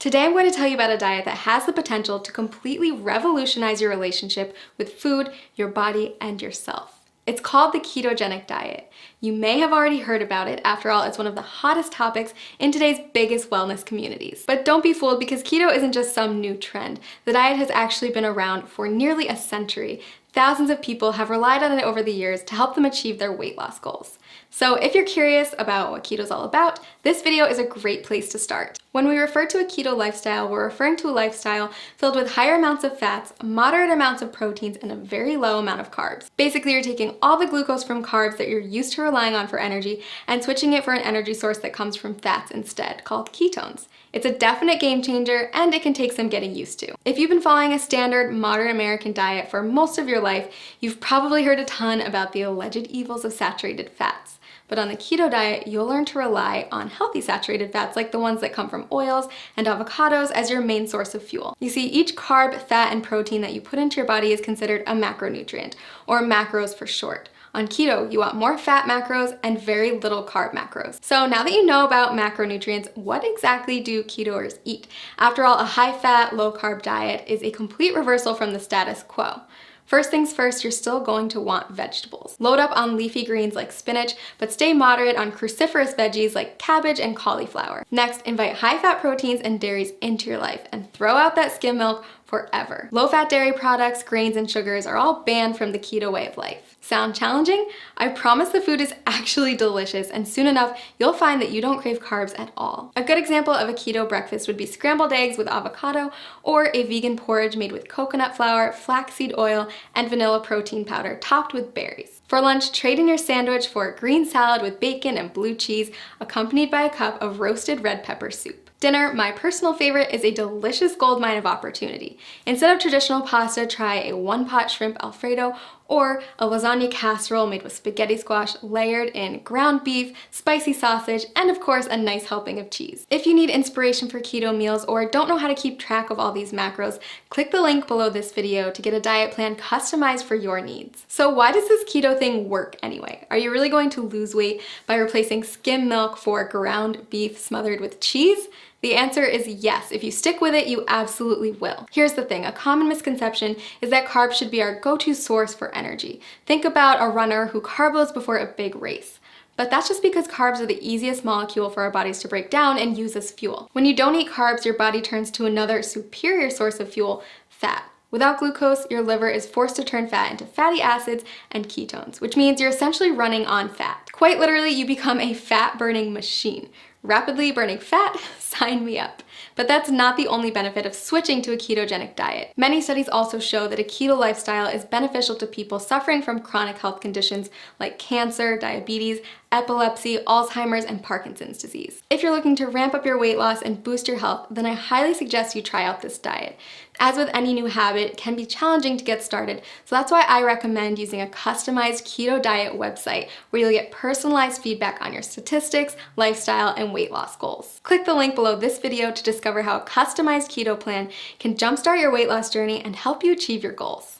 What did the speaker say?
Today I'm going to tell you about a diet that has the potential to completely revolutionize your relationship with food, your body, and yourself. It's called the ketogenic diet. You may have already heard about it. After all, it's one of the hottest topics in today's biggest wellness communities. But don't be fooled, because keto isn't just some new trend. The diet has actually been around for nearly a century. Thousands of people have relied on it over the years to help them achieve their weight loss goals. So if you're curious about what keto is all about, this video is a great place to start. When we refer to a keto lifestyle, we're referring to a lifestyle filled with higher amounts of fats, moderate amounts of proteins, and a very low amount of carbs. Basically, you're taking all the glucose from carbs that you're used to relying on for energy and switching it for an energy source that comes from fats instead, called ketones. It's a definite game changer, and it can take some getting used to. If you've been following a standard modern American diet for most of your life, you've probably heard a ton about the alleged evils of saturated fats. But on the keto diet, you'll learn to rely on healthy saturated fats like the ones that come from oils and avocados as your main source of fuel. You see, each carb, fat, and protein that you put into your body is considered a macronutrient, or macros for short. On keto, you want more fat macros and very little carb macros. So now that you know about macronutrients, what exactly do ketoers eat? After all, a high-fat, low-carb diet is a complete reversal from the status quo. First things first, you're still going to want vegetables. Load up on leafy greens like spinach, but stay moderate on cruciferous veggies like cabbage and cauliflower. Next, invite high-fat proteins and dairies into your life and throw out that skim milk forever. Low-fat dairy products, grains, and sugars are all banned from the keto way of life. Sound challenging? I promise the food is actually delicious, and soon enough, you'll find that you don't crave carbs at all. A good example of a keto breakfast would be scrambled eggs with avocado, or a vegan porridge made with coconut flour, flaxseed oil, and vanilla protein powder topped with berries. For lunch, trade in your sandwich for a green salad with bacon and blue cheese, accompanied by a cup of roasted red pepper soup. Dinner, my personal favorite, is a delicious goldmine of opportunity. Instead of traditional pasta, try a one-pot shrimp Alfredo or a lasagna casserole made with spaghetti squash layered in ground beef, spicy sausage, and of course a nice helping of cheese. If you need inspiration for keto meals or don't know how to keep track of all these macros, click the link below this video to get a diet plan customized for your needs. So why does this keto thing work anyway? Are you really going to lose weight by replacing skim milk for ground beef smothered with cheese? The answer is yes. If you stick with it, you absolutely will. Here's the thing, a common misconception is that carbs should be our go-to source for energy. Think about a runner who carb loads before a big race. But that's just because carbs are the easiest molecule for our bodies to break down and use as fuel. When you don't eat carbs, your body turns to another superior source of fuel, fat. Without glucose, your liver is forced to turn fat into fatty acids and ketones, which means you're essentially running on fat. Quite literally, you become a fat-burning machine. Rapidly burning fat? Sign me up. But that's not the only benefit of switching to a ketogenic diet. Many studies also show that a keto lifestyle is beneficial to people suffering from chronic health conditions like cancer, diabetes, epilepsy, Alzheimer's, and Parkinson's disease. If you're looking to ramp up your weight loss and boost your health, then I highly suggest you try out this diet. As with any new habit, it can be challenging to get started, so that's why I recommend using a customized keto diet website where you'll get personalized feedback on your statistics, lifestyle, and weight loss goals. Click the link below this video to discover how a customized keto plan can jumpstart your weight loss journey and help you achieve your goals.